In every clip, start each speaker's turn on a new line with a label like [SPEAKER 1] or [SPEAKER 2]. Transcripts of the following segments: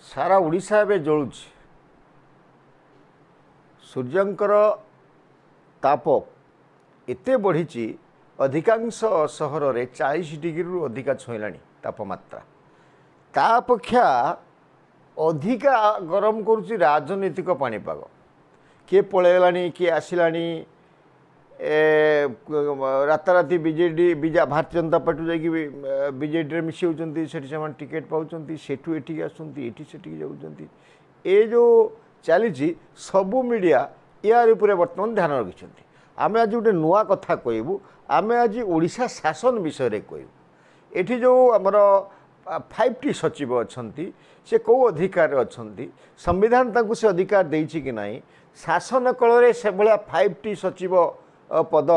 [SPEAKER 1] सारा ओडिशा एवं जलुଛି सूर्यंकर ताप एते बढ़ी अधिकांश सहर में 40 डिग्री रु अधिका छुईला तापमात्रा ता अपेक्षा अधिका गरम करुच्ची राजनीतिक पाणीपाग किए पलैलानी किए आसिलानी राताराति बीजेडी भारतीय जनता पार्टी जाकि बीजेडी मिसी होती से टिकेट पाँच सेठू एठिक आसुँच जाऊँच ये जो चली सबू मीडिया यार बर्तमान ध्यान रखिंट आम आज गोटे नुआ कथा कहबू आम आज ओडिशा शासन विषय कहबू एठी जो आमर 5टी सचिव अच्छा से कौ अधिकार अच्छा संविधान तांकु से अधिकार देछि कि नहीं शासन कल से भाया 5टी सचिव पद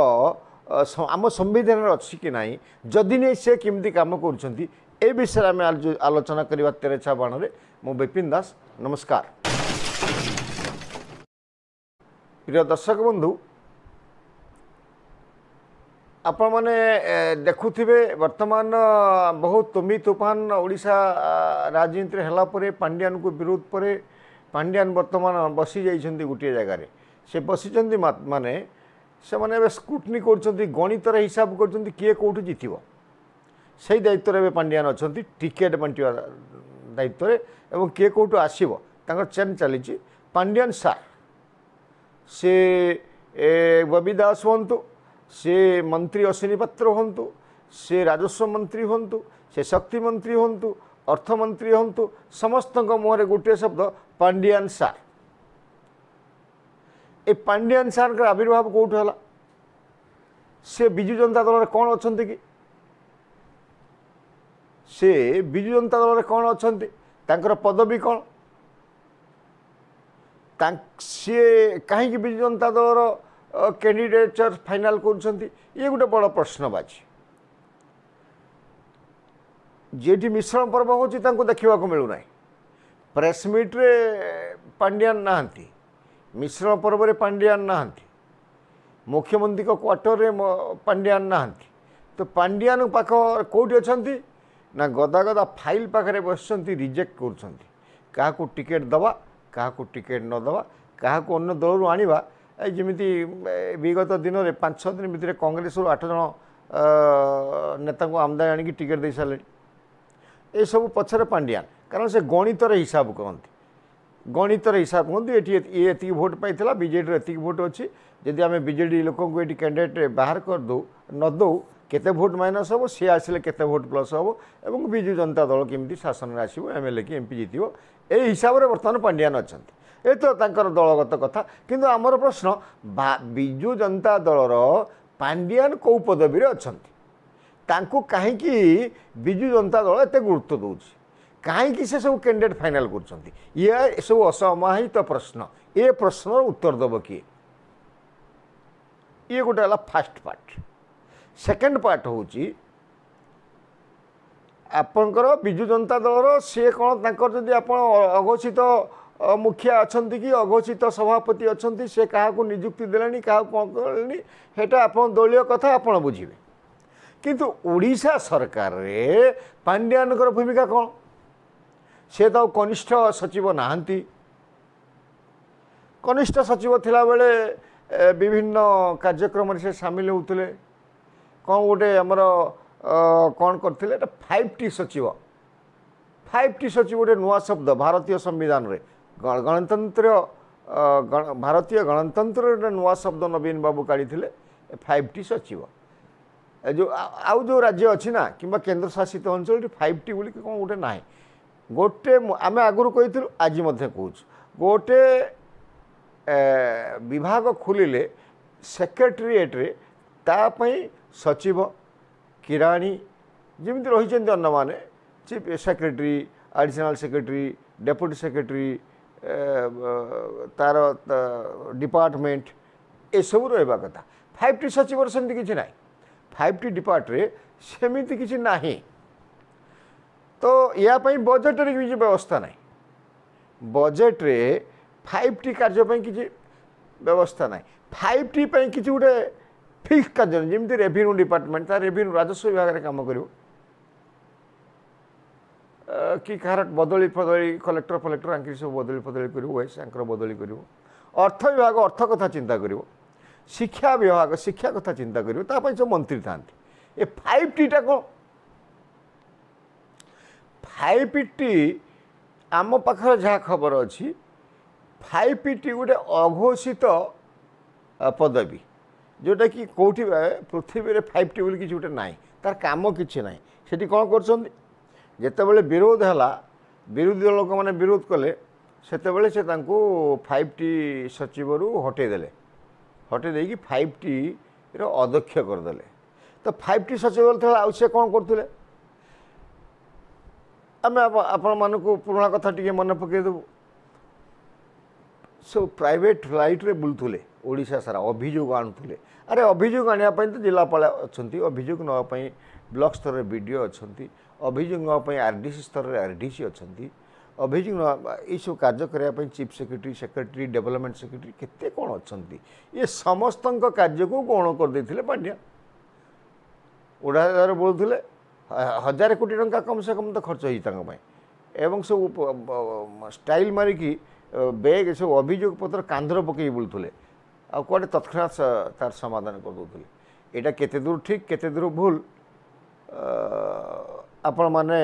[SPEAKER 1] आम संविधान अच्छी कि नहीं जदि नहीं से केमती काम कर विषय आम आलोचना करवा तेरेछा बाण में मु विपिन दास नमस्कार। प्रिय दर्शक बंधु आपण मैंने देखुथिबे वर्तमान बहुत तुमी तूफान ओडिशा राजनीति हला परे पांड्यान को विरोध पर पांड्यान वर्तमान बसी जाइछन्ती गोटे जगार से बसीचंती माने से माने स्क्रूटनी कर गणित हिसाब कर किए कौटू जीतब से दायित्व में पांड्यान अच्छा टिकेट बांटा दायित्व एवं किए कौटू आसब चेन चली पांड्यान सार से बबी दास हूँ से मंत्री अश्विनी पात्र हूँ से राजस्व मंत्री हूँ से शक्ति मंत्री हूँ अर्थमंत्री हूँ समस्त मुहर गोटे शब्द पांड्यान सार ए पांड्यान सार का आविर्भाव कौटू है से विजु जनता दल कौन अच्छा कि से विजु जनता दल कौन अच्छा पदवी कौन सी कहीं विजु जनता दलर कैंडिडेचर फाइनाल कर ये गोटे बड़ प्रश्नबाची जेठी मिश्रण पर्व हो देखा मिलूना प्रेस मीट्रे पांड्यान नहांती मिश्रण पर्व में पांड्यान नहांती मुख्यमंत्री क्वार्टर रे पांड्यान नहांती तो पांड्यान पाख कौटी अच्छा ना गदा गदा फाइल पाखे बस रिजेक्ट कर टिकेट दवा क्या टिकेट न दवा क्या अन्य दल आनिबा जमीती विगत दिन में 5-6 दिन भितर कांग्रेस 8 जन नेता को आमदानी आनिकी टिकेट दे सारे ये सब पछरे पांड्यान कारण से गणितर हिसाब कहते गणितर हिसाब कहते ये ये भोट पाई बीजेडी एति भोट अच्छी जदि आम बीजेडी लोक ये कैंडिडेट बाहर कर दो न दो केते भोट माइनस हम सी आसिले केते भोट प्लस हम और विजु जनता दल केमती शासन में आसो एमएलए कि एमपी जीत ये हिसाब से बर्तमान पांड्यान अच्छा ये तो दलगत कथा किंतु आमर प्रश्न विजु जनता दलर पांड्यान कौ पदवी अच्छा कहीं विजु जनता दल एत गुरुत्व दौर कहीं से सब कैंडिडेट फाइनाल कर सब असमाहित प्रश्न ये प्रश्न उत्तर दब किए ये गोटे फास्ट पार्ट सेकेंड पार्ट हूँ आपणकर विजु जनता दलर सी कौन जदि आप अघोषित मुखिया अच्छा कि अघोषित सभापति अच्छा से क्या निजुक्ति देलानी क्या कौन कलेटा आप दलीय कथा आप बुझे किंतु ओडिशा सरकार रे पांड्यान भूमिका कौन से तो कनिष्ठ सचिव नहांती कनिष्ठ सचिव थिला बेले विभिन्न कार्यक्रम से सामिल होते कौन गोटे आमर कौन करते 5टी सचिव गोटे नुआ शब्द भारतीय संविधान रे गणतंत्र भारतीय गणतंत्र नुआ शब्द नवीन बाबू काढ़ी 5टी सचिव जो आउ जो राज्य अच्छी ना कि केन्द्र शासित अंचल 5टी बोल कौन गोटे ना गोटे आम आगुरी कही आज कहूँ गोटे विभाग खोलिले सेक्रेटेरिएट रे तापाई सचिव किराणी जमी रही अन्न मैंने chief secretary additional secretary deputy secretary तार डिपार्टमेंट ये सब रहा कथा 5टी सचिवर सेमती किसी ना 5टी डिपार्टमेंट सेमती किसी ना तो यापाई बजेट रे किसी व्यवस्था ना बजेट रे 5टी कार्य किसी व्यवस्था ना 5टी किसी गोटे फिक्स कार्य जमी रेवेन्यू डिपार्टमेंट रेवेन्यू राजस्व विभाग में कम कर कि कहार बदली फदली कलेक्टर फलेक्टर आंकी सब बदली फदली कर ओएस बदली कर अर्थ विभाग अर्थ कथा चिंता कर शिक्षा विभाग शिक्षा कथा चिंता कर सब मंत्री था ए 5T टा कौन 5T आम पाखर जहाँ खबर अच्छी 5T गोटे अघोषित पदवी जोटा कि कौटी पृथ्वी 5T बोली किसी गोटे ना तार कम कि ना से कौन कर जितेबाला विरोध है विरोधी लोक मैंने विरोध कले से 5T सचिव हटेदेले हटेदे 5T अध्यक्ष करदे तो 5T सचिव थे आउ से कौन करते आम आपण मान पुराणा कथा टी मन पकईदेबू सब प्राइवेट फ्लाइट रे बुलूले ओडिशा सारा अभियोग आणुले अरे अभियोग आने तो जिलापाल अच्छा अभियोग नापी ब्लॉक स्तर में बीडीओ अच्छा अभियोग नापी आरडीसी स्तर में आरडीसी अच्छा अभियोग ये सब कार्य करने chief secretary secretary development secretary केते कौन अच्छा ये समस्त कार्य को गौण करदे पांड्या उड़ाजारे बोलूले 1000 कोटी टंका कम से कम तो खर्च हो एवं सब स्टाइल मारिकी बैग सब अभियोग पत्र कांधर पकई बुलूले आड़े तत्क्षणात तार समाधान करदे यहाँ केते दूर ठीक केते दूर भूल आपण माने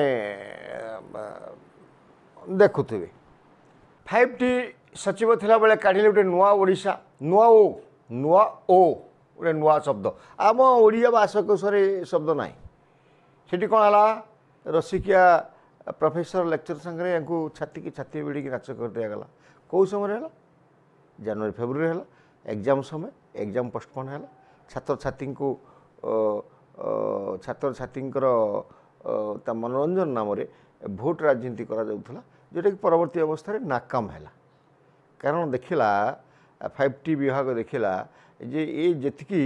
[SPEAKER 1] देखुवे 5T सचिव थिला बेले काढ़िले गोटे नुआ ओडिशा नुआ ओ गोटे नुआ शब्द आम ओडिया भाषाकोशरे शब्द ना सेठी कौन है रसिकिया प्रोफेसर लेक्चर संगे या छाती की छाती भिड़ी नाच कर दिगला कौ समय है जनवरी फेब्रुआरी है एग्जाम समय एग्जाम पोस्टपोन है छात्र छात्री को छात्र छात्री मनोरंजन नाम भोट राजनीति करा जोटा कि परवर्ती अवस्था नाकाम है कारण देखला 5T विभाग देखला जे ये जी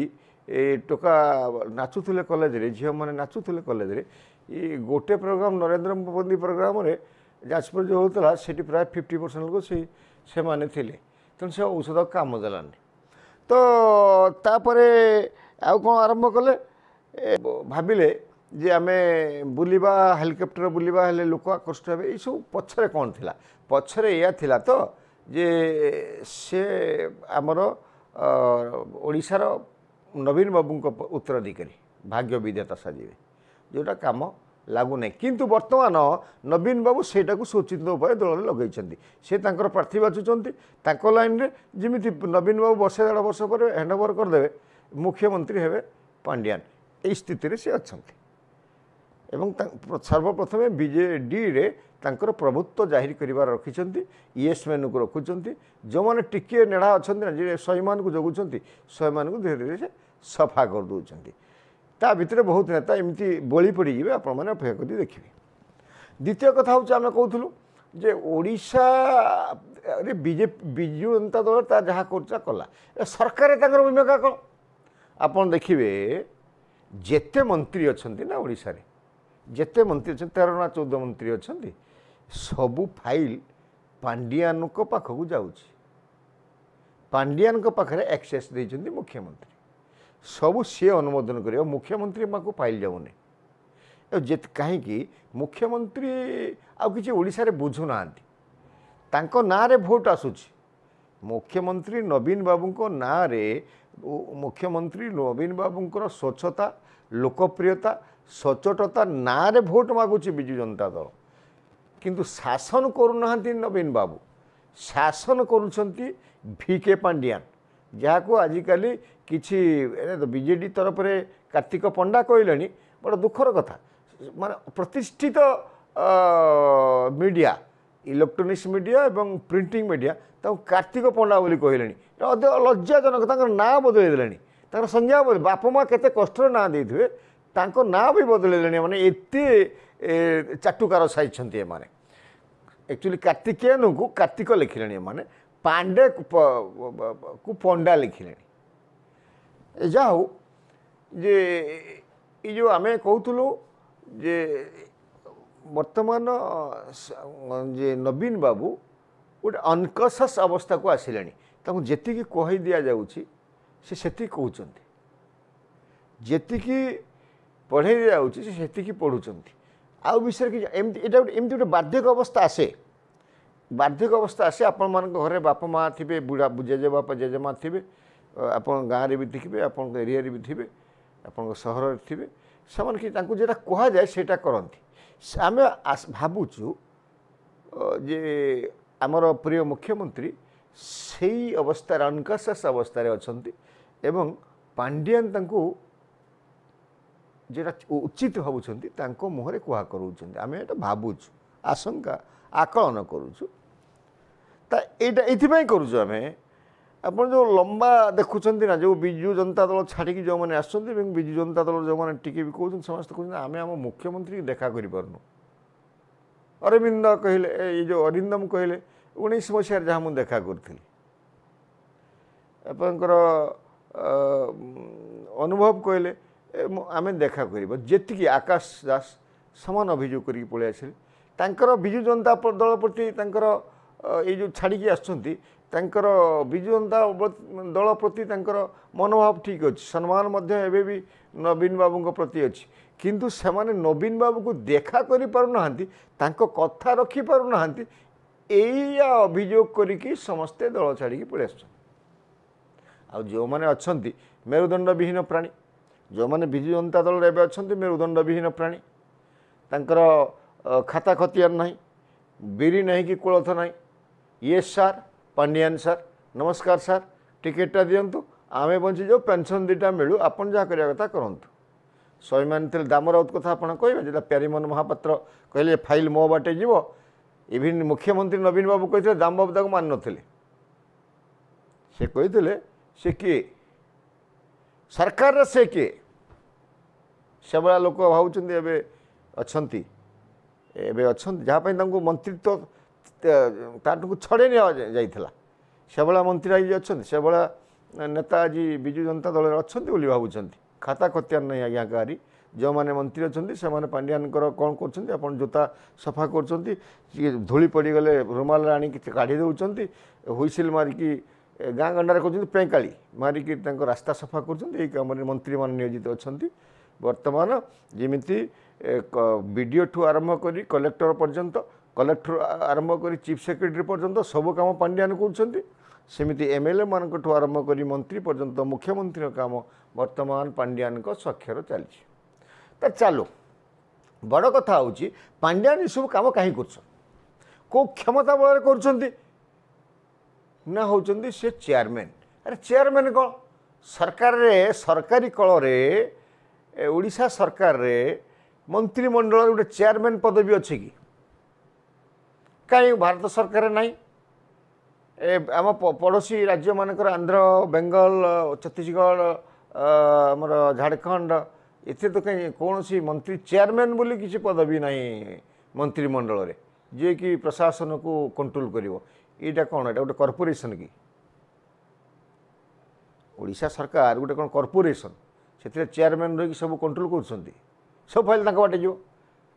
[SPEAKER 1] टोका नाचुले कॉलेज रे झील मैंने नाचुले कॉलेज रे ये गोटे प्रोग्राम नरेंद्र मोदी प्रोग्राम रे जाजपुर जो होता से प्राय 50% लोग से माने थिले तेणु से औषध काम देलानी तो तापरे आउ कौन आरंभ कले भाविले जे आमे बुलिबा हेलिकॉप्टर बुलिबा हेले लोक आकर्षित हे ये सब पछरे कौन थिला पछरे या थिला तो जे से आमर ओडिशार नवीन बाबू उत्तराधिकारी भाग्य विधाता साजिबे जोटा काम लागू नहीं किंतु वर्तमान नवीन बाबू सेटा को सूचित उपाय दल लगे से प्रार्थी बाछुंट लाइन रे जमी नवीन बाबू वर्षे 1.5 वर्ष पर हैंडओवर करदे मुख्यमंत्री हेबे पांड्यान यही स्थिति से अच्छा सर्वप्रथमे बीजेडी रे तांकर प्रभुत्व जाहिर करिवार रखिछंती ईएस मेनू को रखुछंती जो माने टिके नेड़ा अछंती जे सहीमान को जगुछंती सहीमान को धीरे धीरे से सफा कर दउछंती ता भितर बहुत नेता एमती बलि पड़ी जिवे आपण माने अपेक्षा करी देखिबे द्वितीय कथा होछ आमे कहथुलु जे ओडिशा रे बिजू जनता दल ता जहा करचा कला सरकार तांकर भूमिका कोन आपण देखिबे जेते मंत्री अछंती ना ओडिशा रे जेते मंत्री अछंती 13 ना 14 मंत्री अछंती सबु फाइल पांडियान को पाखकु जाउछि पांडियान को पाखरे एक्सेस देइछंती मुख्यमंत्री सबु सी अनुमोदन कर मुख्यमंत्री माँ को फाइल जाऊनी जे कहीं मुख्यमंत्री आउ कि ओडिशा रे बुझुना तांको ना रे भोट आसुची मुख्यमंत्री नवीन बाबू को ना रे मुख्यमंत्री नवीन बाबू स्वच्छता लोकप्रियता सचोटता ना रे भोट मागुची बिजु जनता दल किंतु शासन करूना नवीन बाबू शासन करुछंती VK पांड्यान जहाँ को आजिकल किसी बीजेडी तरफ रे कार्तिक पंडा कहले बड़ा दुखर कथा माने प्रतिष्ठित मीडिया इलेक्ट्रोनिक्स मीडिया एवं प्रिंटिंग मीडिया कार्तिक पंडा बोली कहले लज्जाजनक ना बदल संज्ञा बाप माँ केते कष्ट ना देथिबे ना भी बदल माने एते चाटुकार साइछंती माने एक्चुअली कार्तिकेयन को कार्तिक लिखिले माने पांडे को पंडा लिखिले जा हो जे ये जो आम कहूलु जे वर्तमान जे नवीन बाबू गोटे अनकसस अवस्था को आसिले जी कही दि जाऊँगी से कहते जी पढ़े दि जाऊँगी से पढ़ुंट आउ विषय कि एमती गोटे बाध्यक अवस्था आसे आपण मान घरे बापा माँ थे बुढ़ा जेजे बापा जेजेमा थे आप गाँव भी थे आप एरिया भी थे आप सहर थे से जोटा कह जाए से करती आम भावुचु जे आमर प्रिय मुख्यमंत्री से अवस्था अनकॉन्शियस अवस्था अच्छा एवं पांडियान जेटा उचित भावुंट मुहर कुहा कर आम ये भावुचु आशंका आकलन करुचु ये करुचु आम आप जो लंबा देखुं ना जो विजु जनता दल छाड़ी जो मैंने विजु जनता दल जो मैंने टी भी कहते समस्त कहते आम आम मुख्यमंत्री देखा करूँ अरविंद कहले ये जो अरिंदम कहले 19 मसीह जहाँ मुझे देखा करी आपंकर अनुभव कहले आम देखा कर जी आकाश दास सामान अभियोग करके पलि आसिले विजु जनता दल प्रति ये जो छाड़ी आसर विजु जनता दल प्रति मनोभाव ठीक अच्छे सम्मान भी नवीन बाबू प्रति अच्छी किंतु से नवीन बाबू को देखा कर पारना कथा रखी पारना अभियोग करी समस्ते दल छाड़ी पलि आ जो मैंने अच्छा मेरुदंड विहीन प्राणी जो मैंने विजु जनता दल रे अच्छा मेरुदंड विहीन प्राणी तांकर खाता खतियान ना बिरी नहीं कि कोलथ ना ये सार पांडियान सार नमस्कार सार टिकेटा दिंतु आमे बंची जाऊ पेंशन दुटा मिलू आपन जहाँ करिया कथा करंतु स्वयं थे दाम राउत कथा आप कहे जो प्यारीमोहन महापात्र कहले फाइल मो बाटे जीव इवन मुख्यमंत्री नवीन बाबू कहते दाम बाबू ताको मान नथिले से कहते से किए सरकार से किए से भाया लोक भावुं एवं अच्छा जहाँपाई मंत्रित्व ताठू छड़े निला से भाया मंत्री आज अच्छा से भाया नेता आज विजु जनता दल अच्छा भावुं खाता खतियान नहीं आज्ञा कहारी जो मैंने मंत्री अच्छा से मैंने पांडियान कौन कर जोता सफा कर धूली पड़गले रुमाल आणिक काढ़ी दौरान हुईसिल मारिकी गाँ गंडार कर पेंकाली मारिक रास्ता सफा कर कम मंत्री मान नियोजित अच्छा बर्तमान जमीती बीडीओ ठू आरंभ कर कलेक्टर पर्यंत कलेक्टर आरंभ कर चीफ सेक्रेटरी पर्यंत सब काम पांडियान करमती एमएलए मान आरंभ कर मंत्री पर्यंत मुख्यमंत्री काम बर्तमान पांडियान स्वाक्षर चली चलो बड़ कथा हूँ पांडियान सब कम कहीं कौ क्षमता बल कर ना होचंदी से चेयरमैन अरे चेयरमैन कौन सरकार रे सरकारी कल रे ओडिशा सरकार रे मंत्रिमंडल गोटे चेयरमैन पदवी अच्छे कि कहीं भारत सरकार नहीं आम पड़ोसी राज्य मानकर आंध्र बेंगल छत्तीसगढ़ आमर झारखंड इतने तो कहीं कौन सी मंत्री चेयरमैन बोली किसी पदवी नहीं मंत्रिमंडल रे जे कि प्रशासन को कंट्रोल करिवो यहाँ कौन एटा गोटे कॉर्पोरेशन की ओडिशा सरकार गोटे कौन कॉर्पोरेशन से चेयरमैन रही सब कंट्रोल कर सब फाइल बाटे जो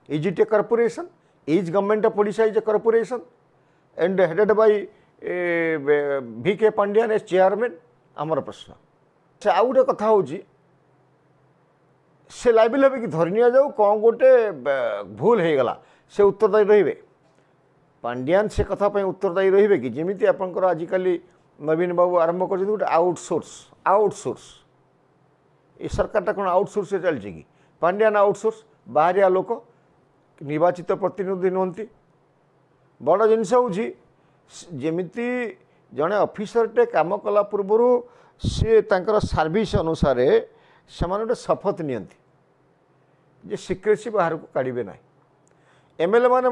[SPEAKER 1] is it a corporation is government of Odisha is a corporation and headed by VK Pandian as chairman आमर प्रश्न से आउ गोटे कथा हूँ से लाइबिल हे कि धरी नि जाऊ कौन गोटे भूल हो गला से उत्तरदायी रहिबे पांडियान से कथा उत्तरदायी रहिबे कि जेमिति आपनकर आजिकल नवीन बाबू आरंभ कर गोटे आउटसोर्स ये सरकारटा कौन आउटसोर्स चलती कि पांडियान आउटसोर्स बाहरिया लोक निर्वाचित प्रतिनिधि नुहति बड़ जिनस हूँ जेमिति जड़े ऑफिसरटे काम कला पूर्वर सी सर्विस अनुसार से गोटे शपथ नियंती सिक्रेसी बाहर को काढ़े ना एमएलए माने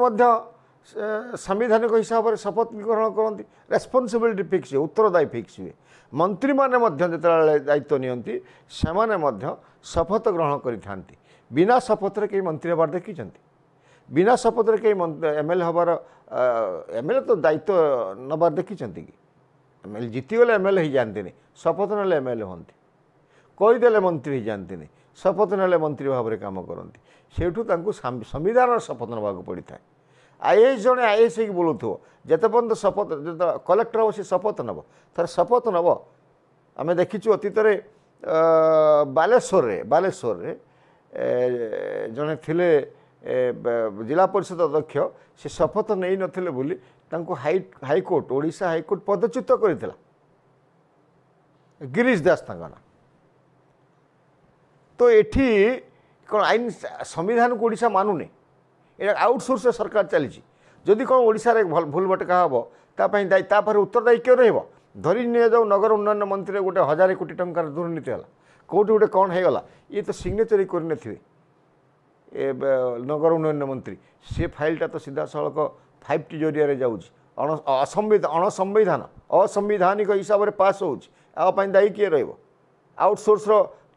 [SPEAKER 1] संवैधानिक हिसाब से शपथ ग्रहण करती रेस्पॉन्सिबिलिटी फिक्स हुए उत्तरदायी फिक्स हुए मंत्री माने जो दायित्व नियंती से शपथ ग्रहण करी बिना शपथ रे कई मंत्री हबार देखी बिना शपथ रे कई एमएलए हबार एमएलए तो दायित्व नबार देखी कि एमएलए जीतीगले एमएलए ही जानते शपथ ना एमएलए हमें कहीदेले मंत्री ही जानते शपथ ना मंत्री भाव में कम करती सेठू संविधान शपथ नवाक पड़ी था आईएएस जड़े आईएएस ही बोलूथो जिते पर्यंत शपथ जो कलेक्टर हम से शपथ नब तार शपथ नब आम देखीचु अतीत बालेश्वर जड़े थिले जिला परिषद अध्यक्ष से शपथ नहीं नथिले बोली तांको हाईकोर्ट ओडिशा हाईकोर्ट पदच्युत करथिला गिरीश दास तांका ना तो एठी कौन आईन संविधान को ओडिशा मानुने ये आउटसोर्स सरकार चली जदि कौन ओडिशा रे भूल भटका हम तापर उत्तरदायी क्यों रहिबो धरी नि जाऊ नगर उन्नयन मंत्री गोटे 1000 कोटी टंकार दुर्नीति है कौट गोटे कौन होगा ये तो सिग्नेचर ही करने नगर उन्नयन मंत्री सी फाइलटा तो सीधा सड़क 5T जरिया जाऊँगी अणसंविधान असंवैधानिक हिसाब से पास होगी दायी किए रउटसोर्स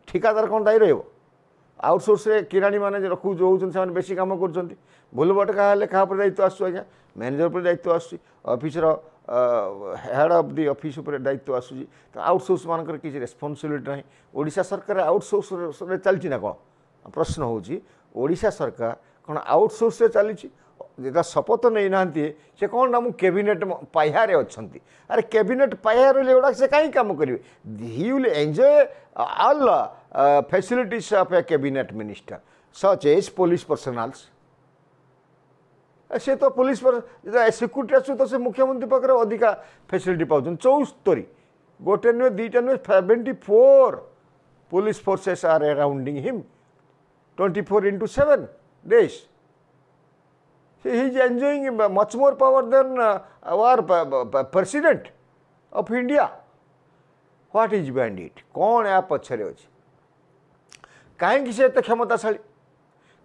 [SPEAKER 1] ठिकादार कौन दायी रउटसोर्स किराणी मैंने रखु रोच से बेसी कम कर भूल भटका हेल्ले क्या दायित्व आसू आज्ञा मैनेजर पर दायित्व officer head of the office पर दायित्व आसूँ तो आउटसोर्स मानकर किसी रेस्पॉन्सिबिलिटी ना ओडिशा सरकार आउटसोर्स चलती ना कौन प्रश्न होची ओडिशा सरकार कौन आउटसोर्स चली जेटा शपथ नहीं ना से कौन ना कैबिनेट पाइहारे अच्छा अरे कैबिनेट पाइहार गुड़ा से कहीं काम करेंगे he will enjoy all facilities of a cabinet minister such as police personals से तो पुलिस पर सिक्यूरीटी आसू तो से मुख्यमंत्री पाखे अधिका फैसिलिटी पाँच 74 गोटे नुहे दीटा नुहे 74 police forces are arounding him 24/7 days. He is enjoying much more power than our president of India. What is behind it? कौन या पछरे अछि कहीं से एत क्षमताशाली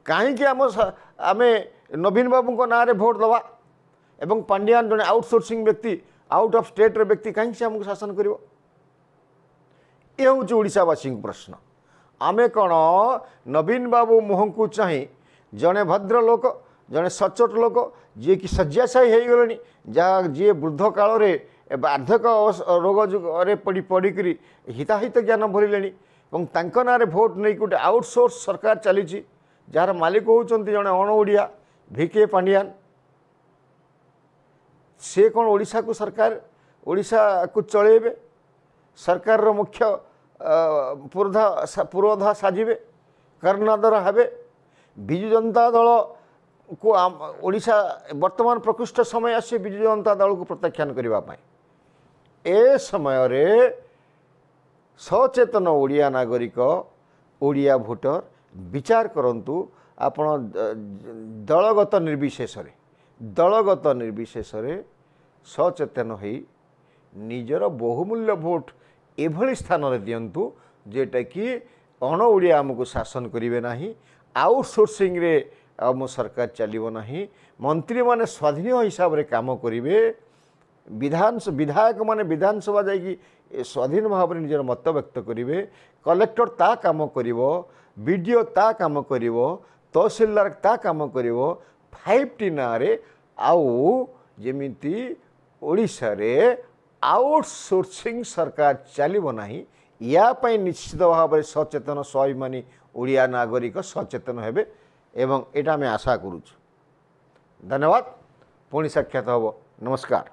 [SPEAKER 1] कहीं आमे नवीन बाबू को ना रे भोट दवा एवं पांड्यान जने आउटसोर्सिंग व्यक्ति आउट ऑफ स्टेट रे व्यक्ति कहीं से हमको शासन करिवो ये हूँ ओडिशावासी प्रश्न आमे कौन नवीन बाबू मुह को चाहे जड़े भद्र लोक जड़े सचोट लोक जी कि शଯ୍याशायी हो गले जहाँ जी वृद्ध काल में बार्धक रोग पड़ी पड़ी हिताहित ज्ञान भरले ना भोट नहीं गोटे आउटसोर्स सरकार चली जार मालिक होती जड़े अण ओडिया भिके पांड्यान से कौन ओडिशा को सरकार ओडिशा को चलेबे सरकार मुख्य पुरोधा साजिबे कर्णधार हेबे विजु जनता दल को ओडिशा वर्तमान प्रकृष्ट समय आसे विजु जनता दल को प्रत्याख्यान करने ए समय रे सचेतन ओडिया नागरिक ओडिया भोटर विचार करंतु आपण दलगत निर्विशेष सचेतन हो निजर बहुमूल्य भोट एभली स्थान रे दियंतु जेटा कि अण ओडिया आमको शासन करेंगे ना आउटसोर्सिंग रे आम सरकार चलो ना मंत्री माने स्वाधीन हिसाब रे काम करेंगे विधायक माने विधानसभा जाकि स्वाधीन भाव में निजर मत व्यक्त करेंगे कलेक्टर ता काम करिवो बीडीओ ता काम करिवो तहसीलदार ता काम करिवो 5T ना रे आउ जेमिति ओडिशा रे आउटसोर्सिंग सरकार चलो ना या निश्चित भाव में सचेतन स्वाभिमानी ओडिया नागरिक सचेतन हेबे एवं एटा मैं आशा करूँ। धन्यवाद। पुणी साक्षात हम। नमस्कार।